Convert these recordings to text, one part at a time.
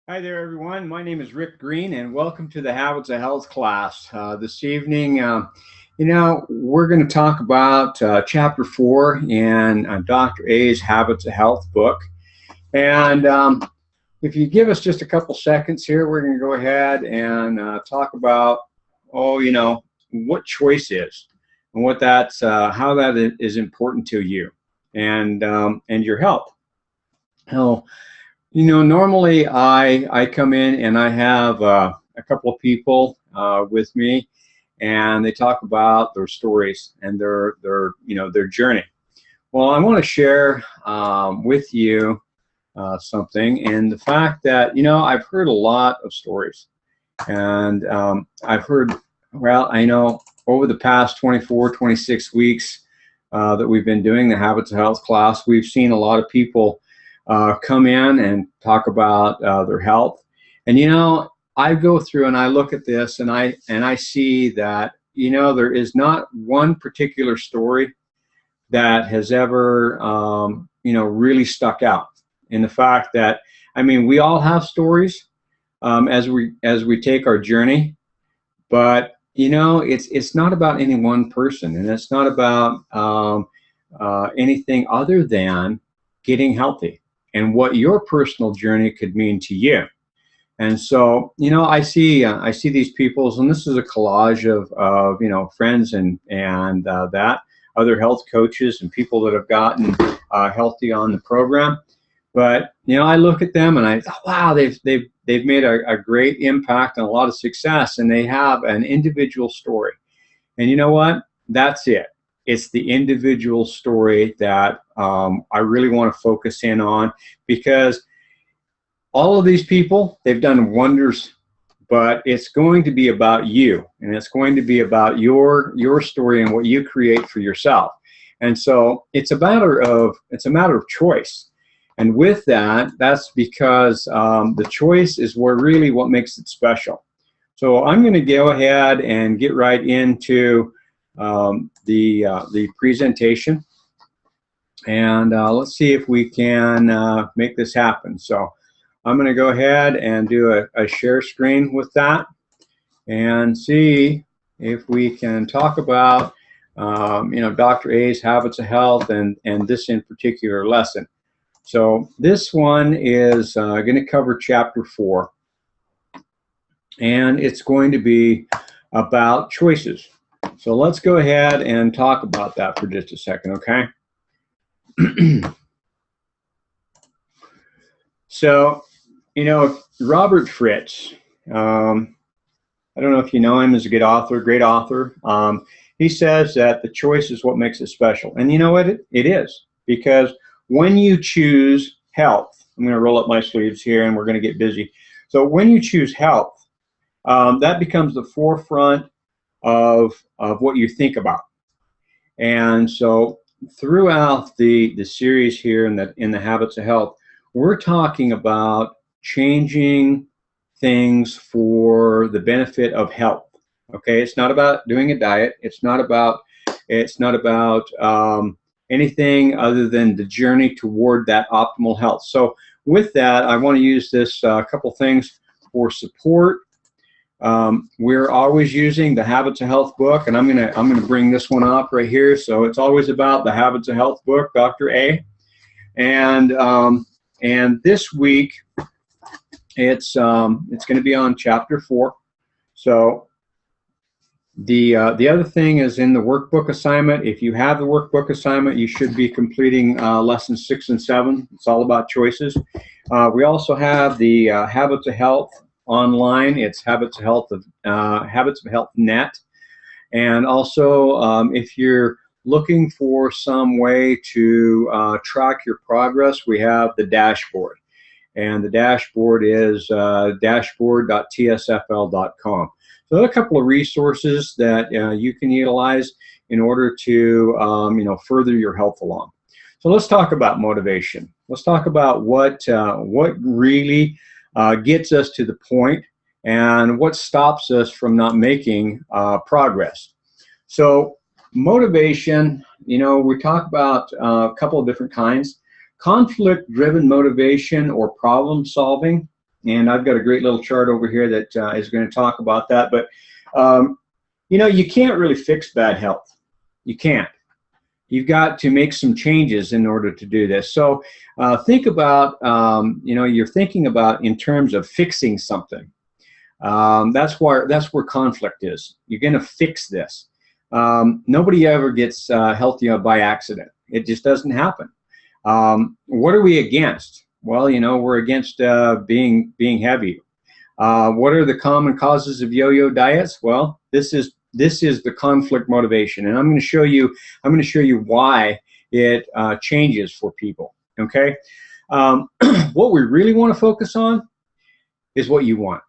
Hi there, everyone. My name is Rick Green, and welcome to the Habits of Health class. This evening, we're going to talk about Chapter 4 in Dr. A's Habits of Health book. And if you give us just a couple seconds here, we're going to go ahead and talk about, what choice is and what that's, how that is important to you and your health. Now, normally I come in and I have a couple of people with me, and they talk about their stories and their journey. Well, I want to share with you something, and the fact that I've heard a lot of stories, and I've heard, well, I know over the past 24, 26 weeks that we've been doing the Habits of Health class, we've seen a lot of people come in and talk about their health. And I go through and I look at this, and I see that there is not one particular story that has ever really stuck out. In the fact that, I mean, we all have stories as we take our journey, but it's not about any one person, and it's not about anything other than getting healthy and what your personal journey could mean to you. And so, I see these people's, and this is a collage of friends and that other health coaches and people that have gotten healthy on the program. But I look at them and I thought, wow, they've made a great impact and a lot of success, and they have an individual story. And you know what? That's it. It's the individual story that I really want to focus in on, because all of these people, they've done wonders, but it's going to be about you, and it's going to be about your story and what you create for yourself. And so it's a matter of choice. And with that, that's because the choice is what makes it special. So I'm going to go ahead and get right into the presentation, and let's see if we can make this happen. So I'm going to go ahead and do a share screen with that and see if we can talk about Dr. A's Habits of Health and this in particular lesson. So this one is going to cover Chapter 4, and it's going to be about choices. So let's go ahead and talk about that for just a second, okay? So, Robert Fritz, I don't know if you know him, is a great author. He says that the choice is what makes it special. And you know what? It is. Because when you choose health, I'm going to roll up my sleeves here and we're going to get busy. So when you choose health, that becomes the forefront of what you think about. And so throughout the series here in the Habits of Health, we're talking about changing things for the benefit of health. Okay, it's not about doing a diet. It's not about anything other than the journey toward that optimal health. So with that, I want to use this couple things for support. We're always using the Habits of Health book, and I'm gonna bring this one up right here. So it's always about the Habits of Health book, Dr. A. And this week it's going to be on Chapter 4. So the other thing is in the workbook assignment. If you have the workbook assignment, you should be completing lessons 6 and 7. It's all about choices. We also have the Habits of Health online. It's Habits of Health Net. And also, if you're looking for some way to track your progress, we have the dashboard. And the dashboard is dashboard.tsfl.com. So there are a couple of resources that you can utilize in order to further your health along. So let's talk about motivation. Let's talk about what really gets us to the point and what stops us from not making progress. So motivation, we talk about a couple of different kinds. Conflict-driven motivation or problem solving, and I've got a great little chart over here that is going to talk about that. But you know, you can't really fix bad health. You can't. You've got to make some changes in order to do this. So think about, you know, you're thinking about in terms of fixing something. That's where conflict is. You're going to fix this. Nobody ever gets healthy by accident. It just doesn't happen. What are we against? Well, you know, we're against being heavy. What are the common causes of yo-yo diets? Well, this is the conflict motivation, and I'm going to show you why it changes for people. Okay, what we really want to focus on is what you want.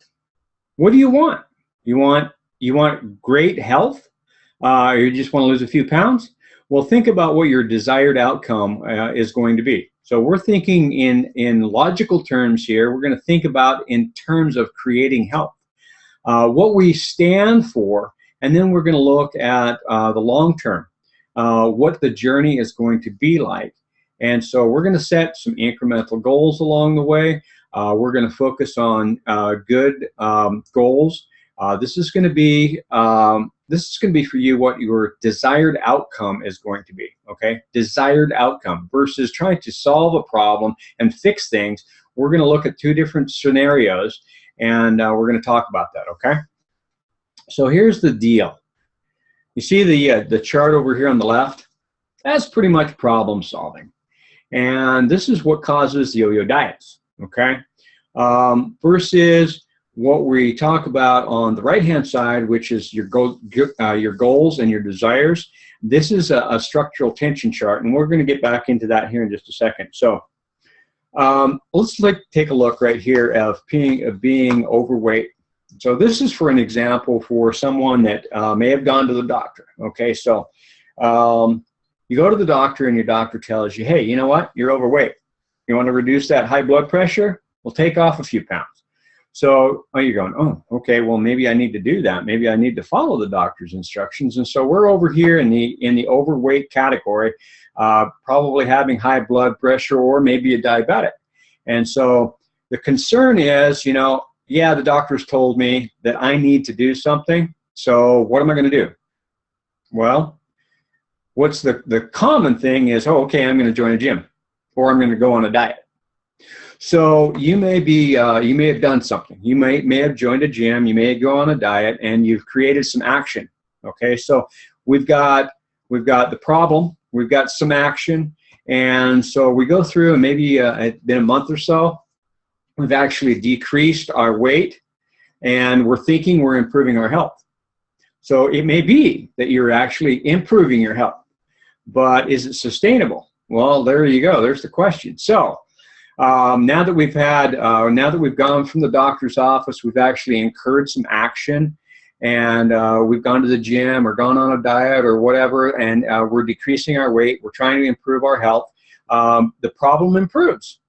What do you want? You want great health, or you just want to lose a few pounds? Well, think about what your desired outcome is going to be. So we're thinking in logical terms here. We're going to think about in terms of creating health, what we stand for, and then we're going to look at the long term, what the journey is going to be like. And so we're going to set some incremental goals along the way. We're going to focus on good goals. This is going to be for you what your desired outcome is going to be. Okay, desired outcome versus trying to solve a problem and fix things. We're going to look at two different scenarios, and we're going to talk about that. Okay. So here's the deal. You see the chart over here on the left? That's pretty much problem solving. And this is what causes yo-yo diets, okay? Versus what we talk about on the right-hand side, which is your goals and your desires. This is a structural tension chart, and we're going to get back into that here in just a second. So let's take a look right here of being overweight. So this is for an example for someone that may have gone to the doctor. Okay, so you go to the doctor and your doctor tells you, hey, you know what? You're overweight. You want to reduce that high blood pressure? Well, take off a few pounds. So you're going, oh, okay, well, maybe I need to do that. Maybe I need to follow the doctor's instructions. And so we're over here in the overweight category, probably having high blood pressure or maybe a diabetic. And so the concern is, you know, yeah, the doctor's told me that I need to do something. So what am I going to do? Well, what's the common thing is, oh, okay, I'm going to join a gym or I'm going to go on a diet. So you may have done something. You may have joined a gym. You may go on a diet, and you've created some action. Okay, so we've got the problem. We've got some action, and so we go through, and maybe in a month or so, we've actually decreased our weight, and we're thinking we're improving our health. So it may be that you're actually improving your health, but is it sustainable? Well, there you go. There's the question. So now that we've gone from the doctor's office, we've actually incurred some action, and we've gone to the gym or gone on a diet or whatever, and we're decreasing our weight. We're trying to improve our health. The problem improves.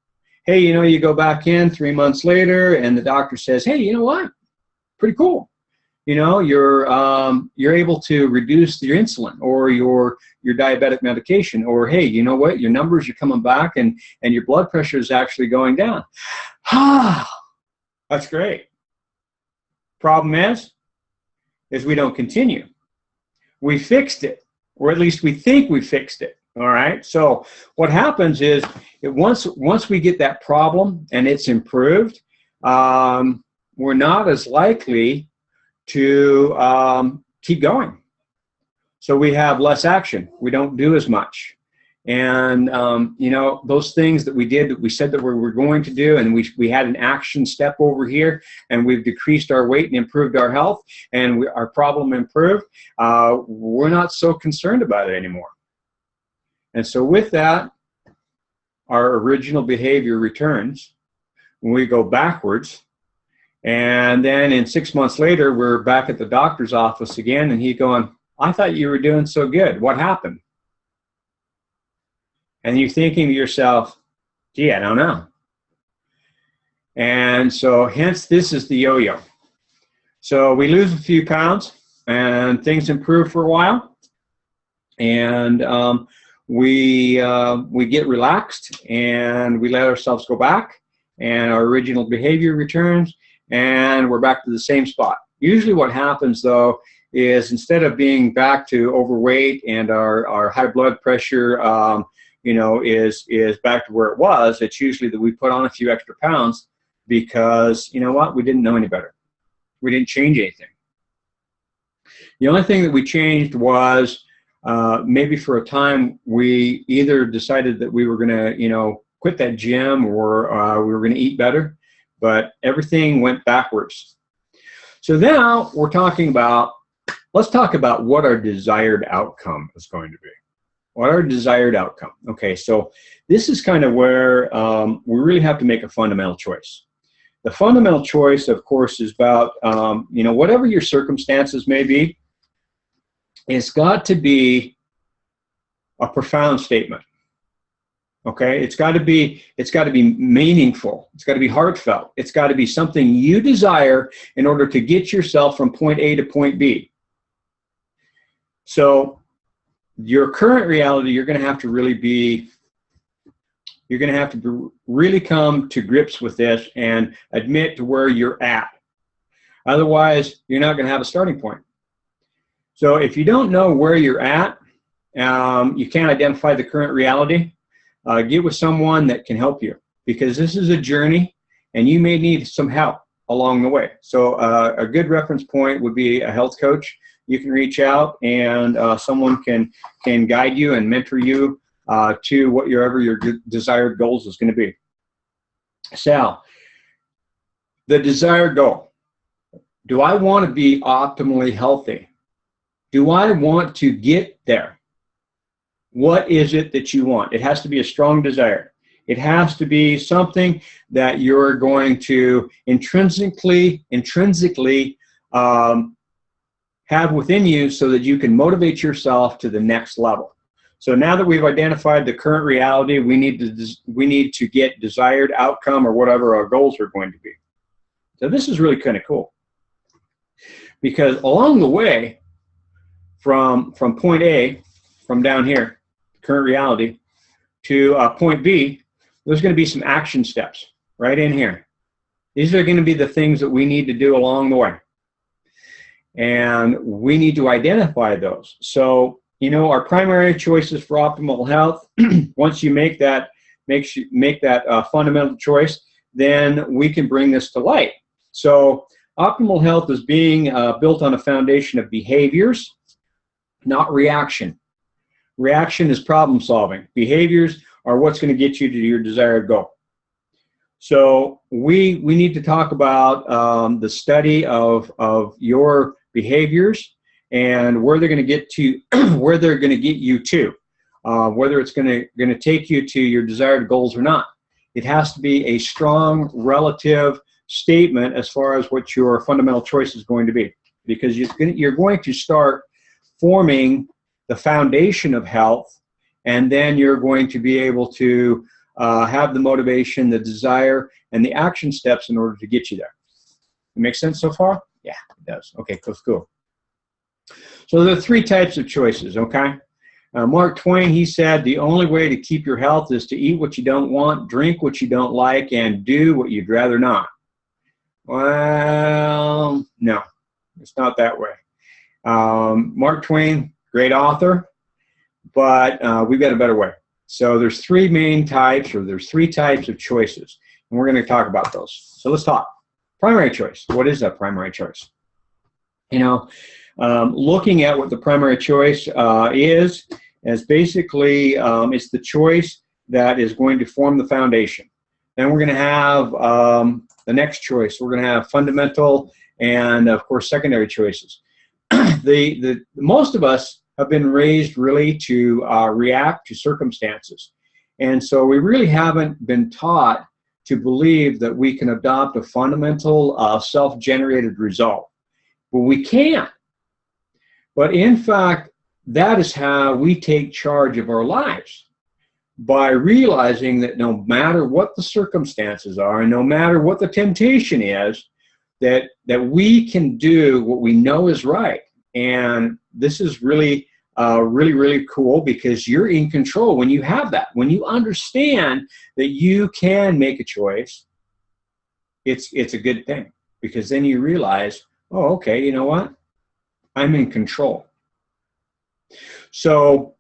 Hey, you know, you go back in 3 months later, and the doctor says, hey, you know what? Pretty cool. You know, you're able to reduce your insulin or your diabetic medication, or hey, you know what? Your numbers are coming back, and your blood pressure is actually going down. That's great. Problem is we don't continue. We fixed it, or at least we think we fixed it. All right. So what happens is once we get that problem and it's improved, we're not as likely to keep going. So we have less action. We don't do as much. And, you know, those things that we did, that we said that we were going to do, and we had an action step over here, and we've decreased our weight and improved our health, and our problem improved, we're not so concerned about it anymore. And so with that, our original behavior returns. When we go backwards, and then in 6 months later, we're back at the doctor's office again, and he's going, I thought you were doing so good. What happened? And you're thinking to yourself, gee, I don't know. And so hence this is the yo-yo. So we lose a few pounds, and things improve for a while, and we get relaxed, and we let ourselves go back, and our original behavior returns, and we're back to the same spot. Usually what happens, though, is instead of being back to overweight and our high blood pressure is back to where it was, it's usually that we put on a few extra pounds because, you know what, we didn't know any better. We didn't change anything. The only thing that we changed was maybe for a time we either decided that we were going to, quit that gym, or we were going to eat better, but everything went backwards. So now we're talking about, let's talk about what our desired outcome is going to be. What our desired outcome. Okay, so this is kind of where we really have to make a fundamental choice. The fundamental choice, of course, is about, whatever your circumstances may be, it's got to be a profound statement. Okay, it's got to be meaningful. It's got to be heartfelt. It's got to be something you desire in order to get yourself from point A to point B. So your current reality, you're going to have to really come to grips with this and admit to where you're at. Otherwise, you're not going to have a starting point. So if you don't know where you're at, you can't identify the current reality, get with someone that can help you, because this is a journey and you may need some help along the way. So a good reference point would be a health coach. You can reach out and someone can guide you and mentor you to whatever your desired goals is going to be. So, the desired goal. Do I want to be optimally healthy? Do I want to get there? What is it that you want? It has to be a strong desire. It has to be something that you're going to intrinsically have within you so that you can motivate yourself to the next level. So now that we've identified the current reality, we need to get desired outcome, or whatever our goals are going to be. So this is really kind of cool, because along the way from point A, from down here, current reality, to point B, there's going to be some action steps right in here. These are going to be the things that we need to do along the way. And we need to identify those. So, our primary choices for optimal health, once you make that fundamental choice, then we can bring this to light. So optimal health is being built on a foundation of behaviors, not reaction. Reaction is problem solving. Behaviors are what's going to get you to your desired goal. So we need to talk about the study of your behaviors and where they're going to get to, where they're going to get you to, whether it's going to take you to your desired goals or not. It has to be a strong relative statement as far as what your fundamental choice is going to be, because you're going to start forming the foundation of health, and then you're going to be able to have the motivation, the desire, and the action steps in order to get you there. It makes sense so far? Yeah, it does. Okay, cool. So there are three types of choices, okay? Mark Twain, he said, the only way to keep your health is to eat what you don't want, drink what you don't like, and do what you'd rather not. Well, no, it's not that way. Mark Twain, great author, but we've got a better way. So there's three main types, or there's three types of choices, and we're going to talk about those. So let's talk. Primary choice. What is that primary choice? Looking at what the primary choice is basically it's the choice that is going to form the foundation. Then we're going to have the next choice. We're going to have fundamental and, of course, secondary choices. Most of us have been raised really to react to circumstances. And so we really haven't been taught to believe that we can adopt a fundamental self-generated result. But we can. But in fact, that is how we take charge of our lives, by realizing that no matter what the circumstances are, and no matter what the temptation is, that we can do what we know is right. And this is really, really cool, because you're in control when you have that. When you understand that you can make a choice, it's a good thing, because then you realize, oh, okay, you know what? I'm in control. So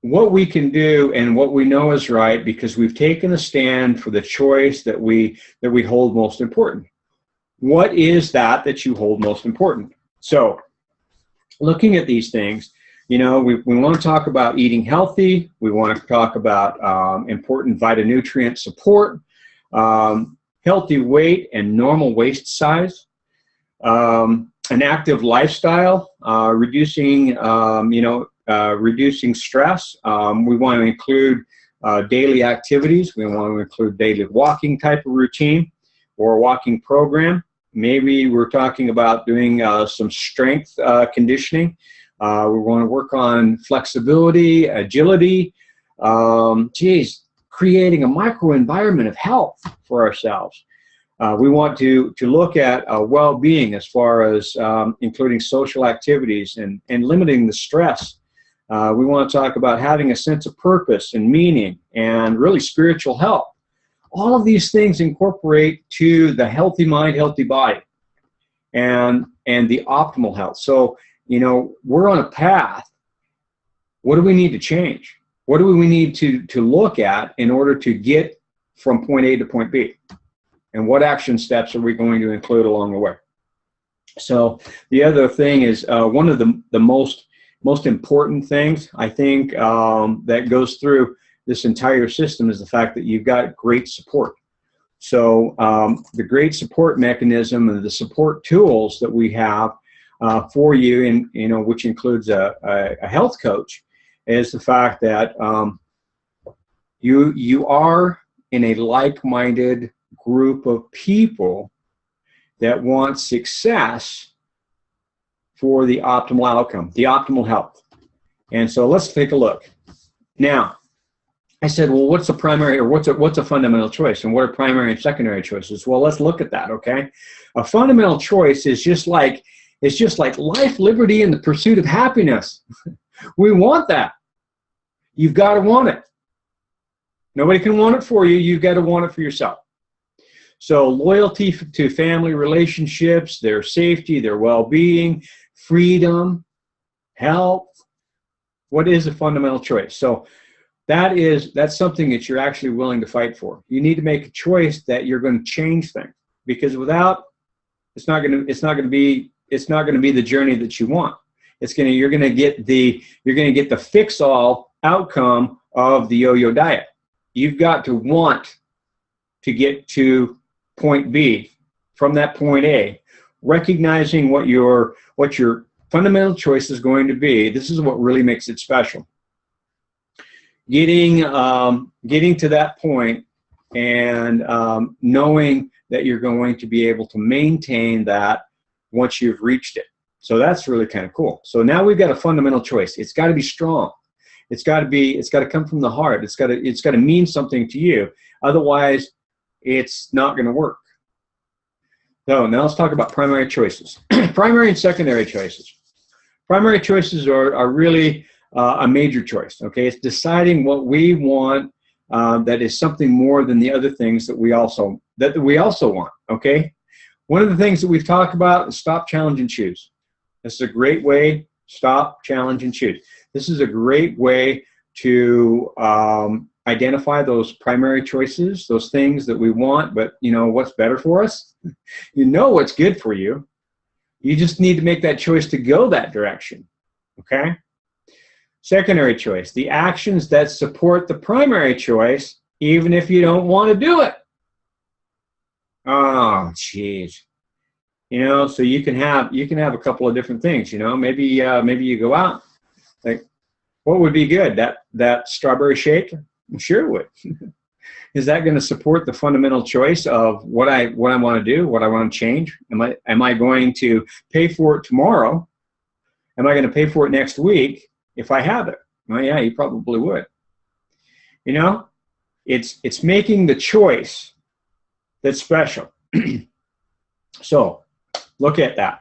what we can do and what we know is right, because we've taken a stand for the choice that we hold most important. What is that you hold most important? So looking at these things, we want to talk about eating healthy. We want to talk about important phytonutrient support, healthy weight and normal waist size, an active lifestyle, reducing stress. We want to include daily activities. We want to include daily walking type of routine or walking program. Maybe we're talking about doing some strength conditioning. We want to work on flexibility, agility, creating a microenvironment of health for ourselves. We want to look at well-being as far as including social activities and limiting the stress. We want to talk about having a sense of purpose and meaning and really spiritual health. All of these things incorporate to the healthy mind, healthy body, and the optimal health. So, we're on a path. What do we need to change? What do we need to look at in order to get from point A to point B? And what action steps are we going to include along the way? So the other thing is one of the most important things, I think, that goes through this entire system is the fact that you've got great support. So the great support mechanism and the support tools that we have for you, and which includes a health coach, is the fact that you are in a like-minded group of people that want success for the optimal outcome, the optimal health. And so let's take a look. Now, I said, well, what's a primary or what's a fundamental choice, and what are primary and secondary choices? Well, let's look at that, okay? A fundamental choice is just like life, liberty, and the pursuit of happiness. We want that. You've got to want it. Nobody can want it for you. You've got to want it for yourself. So loyalty to family relationships, their safety, their well-being, freedom, health. What is a fundamental choice? So that's something that you're actually willing to fight for. You need to make a choice that you're going to change things, because without, it's not going to be the journey that you want. You're going to get the fix-all outcome of the yo-yo diet. You've got to want to get to point B from that point A, recognizing what your fundamental choice is going to be. This is what really makes it special. Getting to that point and knowing that you're going to be able to maintain that once you've reached it. So that's really kind of cool. So now we've got a fundamental choice. It's got to be strong. It's got to come from the heart. It's got to mean something to you. Otherwise, it's not going to work. So now let's talk about primary choices. Primary and secondary choices. Primary choices are really a major choice. Okay, it's deciding what we want that is something more than the other things that we also want. Okay, one of the things that we've talked about is stop, challenge, and choose. This is a great way. Stop, challenge, and choose. This is a great way to identify those primary choices, those things that we want, but what's better for us? What's good for you. You just need to make that choice to go that direction. Okay? Secondary choice, the actions that support the primary choice, even if you don't want to do it. Oh, jeez. So you can have a couple of different things. Maybe you go out. Like, what would be good? That strawberry shake? Sure it would. Is that going to support the fundamental choice of what I want to do, what I want to change? Am I going to pay for it tomorrow? Am I going to pay for it next week if I have it? Well, yeah, you probably would. It's making the choice that's special. So look at that.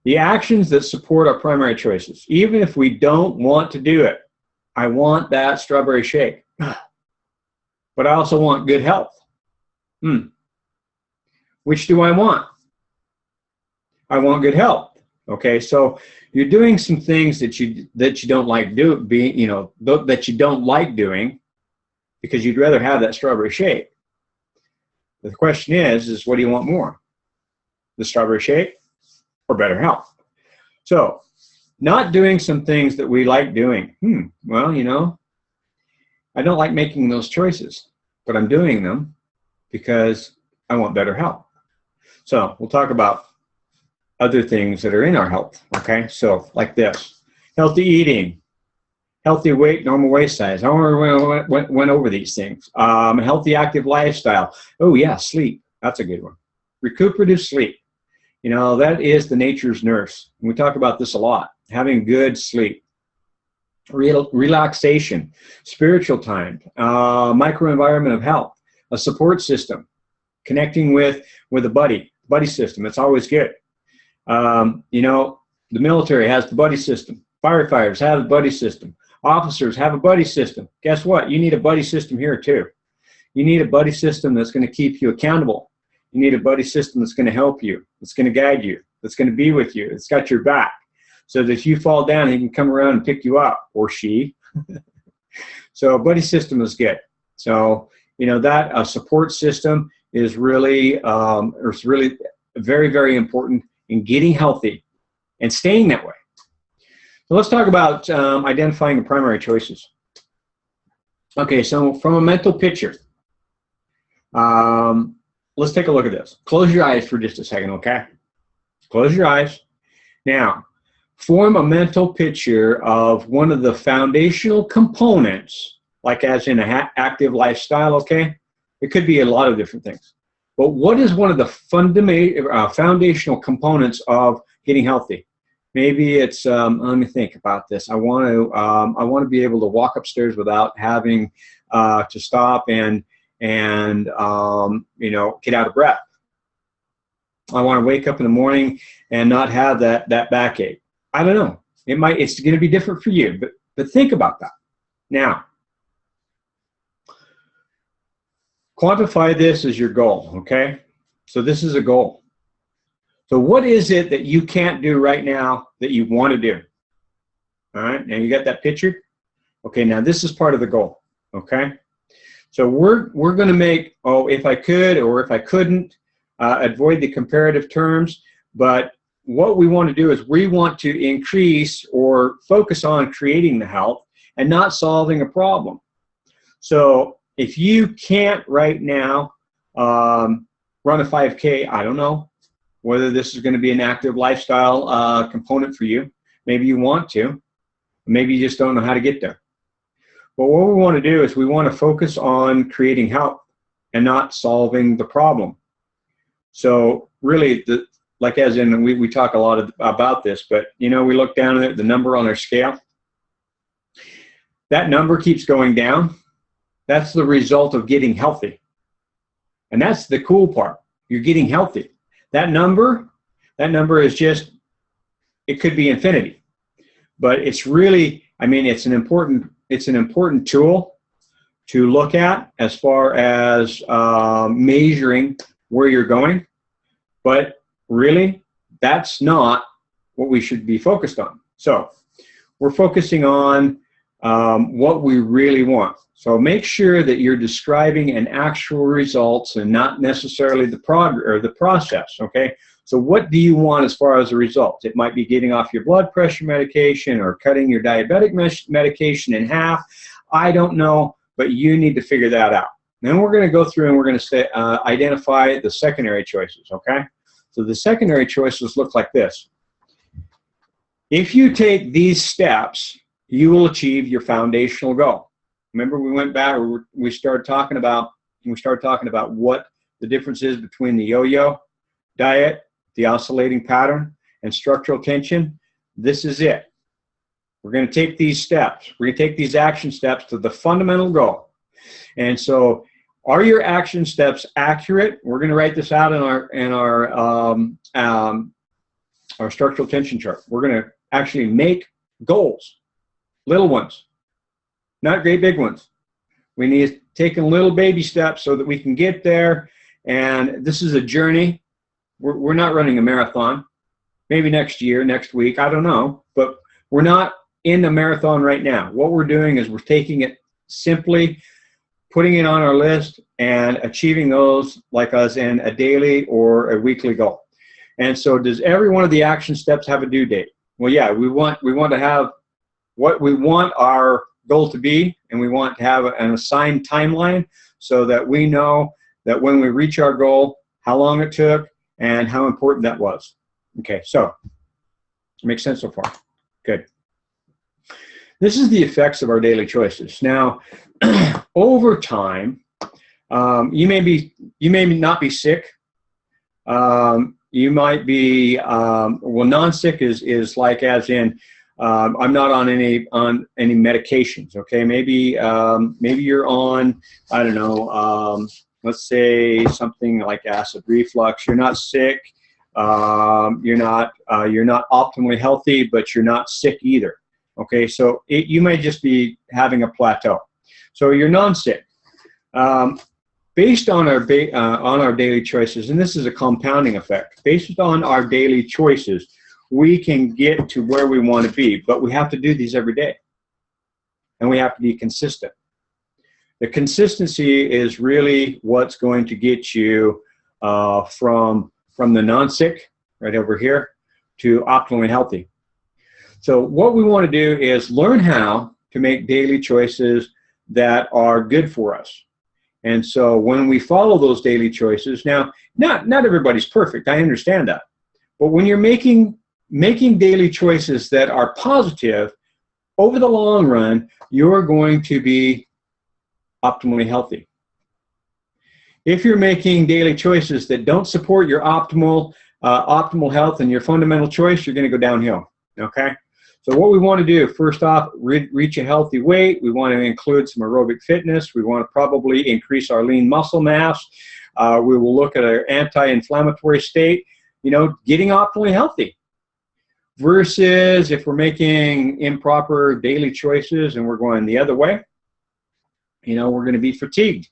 The actions that support our primary choices, even if we don't want to do it. I want that strawberry shake, but I also want good health. Which do I want? I want good health. Okay, so you're doing some things that you don't like that you don't like doing because you'd rather have that strawberry shake. The question is what do you want more? The strawberry shake or better health? So not doing some things that we like doing. Well, I don't like making those choices, but I'm doing them because I want better health. So we'll talk about other things that are in our health. Okay, so like this: healthy eating, healthy weight, normal waist size. I already went over these things. Healthy active lifestyle. Oh yeah, sleep. That's a good one. Recuperative sleep. That is the nature's nurse. We talk about this a lot. Having good sleep. Relaxation, spiritual time, microenvironment of health, a support system, connecting with a buddy system. It's always good. The military has the buddy system. Firefighters have the buddy system. Officers have a buddy system. Guess what? You need a buddy system here too. You need a buddy system that's going to keep you accountable. You need a buddy system that's going to help you, that's going to guide you, that's going to be with you, that's got your back. So that if you fall down, he can come around and pick you up, or she. So a buddy system is good. So, that a support system is really very, very important in getting healthy and staying that way. So let's talk about identifying the primary choices. Okay, so from a mental picture, let's take a look at this. Close your eyes for just a second, okay? Close your eyes. Now, form a mental picture of one of the foundational components, like as in an active lifestyle, okay? It could be a lot of different things. But what is one of the foundational components of getting healthy? Maybe it's, let me think about this. I want to be able to walk upstairs without having to stop and get out of breath. I want to wake up in the morning and not have that backache. I don't know. It's going to be different for you, but think about that. Now, quantify this as your goal, okay? So this is a goal. So what is it that you can't do right now that you want to do? All right, now you got that picture? Okay, now this is part of the goal, okay? So we're going to make, if I could or if I couldn't, avoid the comparative terms, but what we want to do is we want to increase or focus on creating the health and not solving a problem. So if you can't right now run a 5K, I don't know whether this is going to be an active lifestyle component for you. Maybe you want to. Maybe you just don't know how to get there. But what we want to do is we want to focus on creating health and not solving the problem. So really, like as in we talk a lot about this, but we look down at the number on our scale. That number keeps going down. That's the result of getting healthy. And that's the cool part. You're getting healthy. That number is just, it could be infinity. But it's really, it's an important tool to look at as far as measuring where you're going. But really, that's not what we should be focused on. So we're focusing on what we really want. So make sure that you're describing an actual results and not necessarily the progress or the process, okay? So what do you want as far as a result? It might be getting off your blood pressure medication or cutting your diabetic medication in half. I don't know, but you need to figure that out. Then we're going to go through and we're going to identify the secondary choices, okay? So the secondary choices look like this. If you take these steps, you will achieve your foundational goal. Remember, we went back, we started talking about what the difference is between the yo-yo diet, the oscillating pattern, and structural tension. This is it. We're going to take these steps. We're going to take these action steps to the fundamental goal. And so, are your action steps accurate? We're going to write this out in our structural tension chart. We're going to actually make goals, little ones, not great big ones. We need to take little baby steps so that we can get there And this is a journey. We're not running a marathon. Maybe next year, next week, I don't know. But we're not in the marathon right now. What we're doing is we're taking it simply, putting it on our list, and achieving those like us in a daily or a weekly goal. And so does every one of the action steps have a due date? Well, yeah, we want to have what we want our goal to be, and we want to have an assigned timeline so that we know that when we reach our goal, how long it took and how important that was. Okay, so makes sense so far. Good. This is the effects of our daily choices. Now, over time, you may not be sick. You might be well. Non-sick is like as in I'm not on any medications. Okay, maybe you're on, I don't know. Let's say something like acid reflux. You're not sick. You're not optimally healthy, but you're not sick either. Okay, so you may just be having a plateau. So you're non-sick. Based on our daily choices, and this is a compounding effect. Based on our daily choices, we can get to where we want to be, but we have to do these every day, and we have to be consistent. The consistency is really what's going to get you from the non-sick, right over here, to optimally healthy. So what we want to do is learn how to make daily choices that are good for us. And so when we follow those daily choices, now, not everybody's perfect, I understand that. But when you're making daily choices that are positive, over the long run, you're going to be optimally healthy. If you're making daily choices that don't support your optimal health and your fundamental choice, you're going to go downhill, okay? So what we want to do, first off, reach a healthy weight. We want to include some aerobic fitness. We want to probably increase our lean muscle mass. We will look at our anti-inflammatory state, getting optimally healthy. Versus if we're making improper daily choices and we're going the other way, we're going to be fatigued.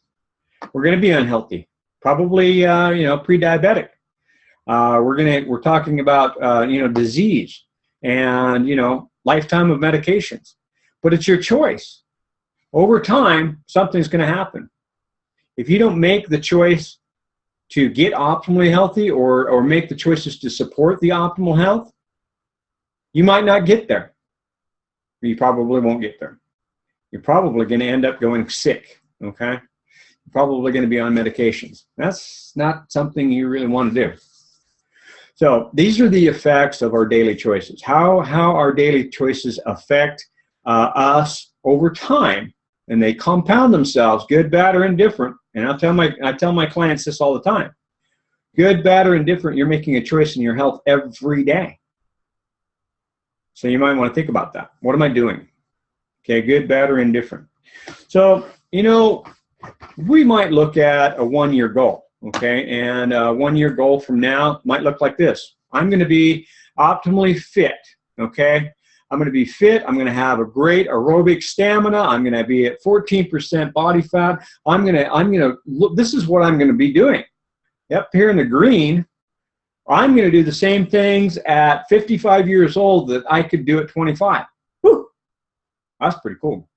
We're going to be unhealthy, probably, pre-diabetic. We're talking about, disease and, lifetime of medications. But it's your choice. Over time, something's going to happen. If you don't make the choice to get optimally healthy or make the choices to support the optimal health, you might not get there. You probably won't get there. You're probably going to end up going sick, okay? You're probably going to be on medications. That's not something you really want to do. So these are the effects of our daily choices. How our daily choices affect us over time, and they compound themselves, good, bad, or indifferent. And I tell my clients this all the time. Good, bad, or indifferent, you're making a choice in your health every day. So you might want to think about that. What am I doing? Okay, good, bad, or indifferent. So, we might look at a one-year goal. Okay, and a one-year goal from now might look like this. I'm going to be optimally fit, okay? I'm going to be fit. I'm going to have a great aerobic stamina. I'm going to be at 14% body fat. This is what I'm going to be doing. Up here in the green, I'm going to do the same things at 55 years old that I could do at 25. Whew, that's pretty cool.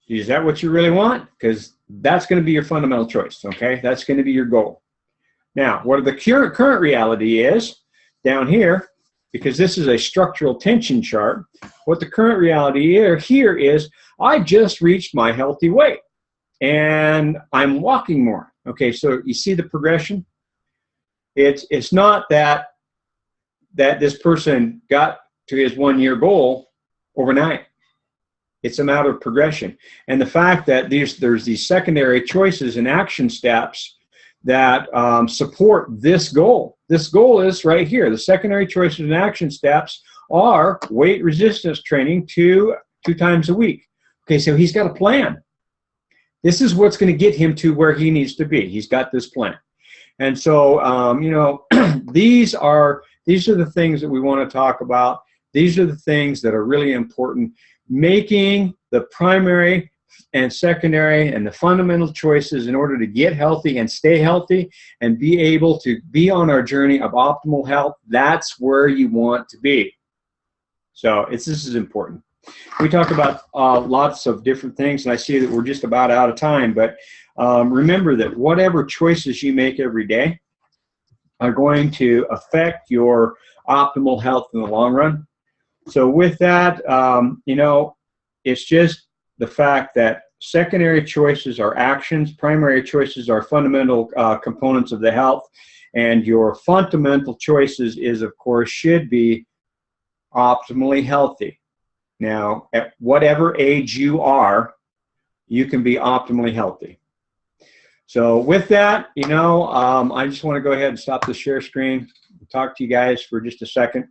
Is that what you really want? Because that's going to be your fundamental choice, okay? That's going to be your goal. Now, what the current reality is, down here, because this is a structural tension chart, what the current reality here is, I just reached my healthy weight, and I'm walking more. Okay, so you see the progression? It's not that this person got to his one-year goal overnight. It's a matter of progression. And the fact that there's these secondary choices and action steps that support this goal. This goal is right here. The secondary choices and action steps are weight resistance training two times a week. Okay, so he's got a plan. This is what's going to get him to where he needs to be. He's got this plan. And so, these are the things that we want to talk about. These are the things that are really important. Making the primary and secondary and the fundamental choices in order to get healthy and stay healthy and be able to be on our journey of optimal health, that's where you want to be. So this is important. We talk about lots of different things, and I see that we're just about out of time, but remember that whatever choices you make every day are going to affect your optimal health in the long run. So with that, you know, it's just the fact that secondary choices are actions, primary choices are fundamental components of the health, and your fundamental choices is, of course, should be optimally healthy. Now, at whatever age you are, you can be optimally healthy. So with that, you know, I just want to go ahead and stop the share screen, talk to you guys for just a second.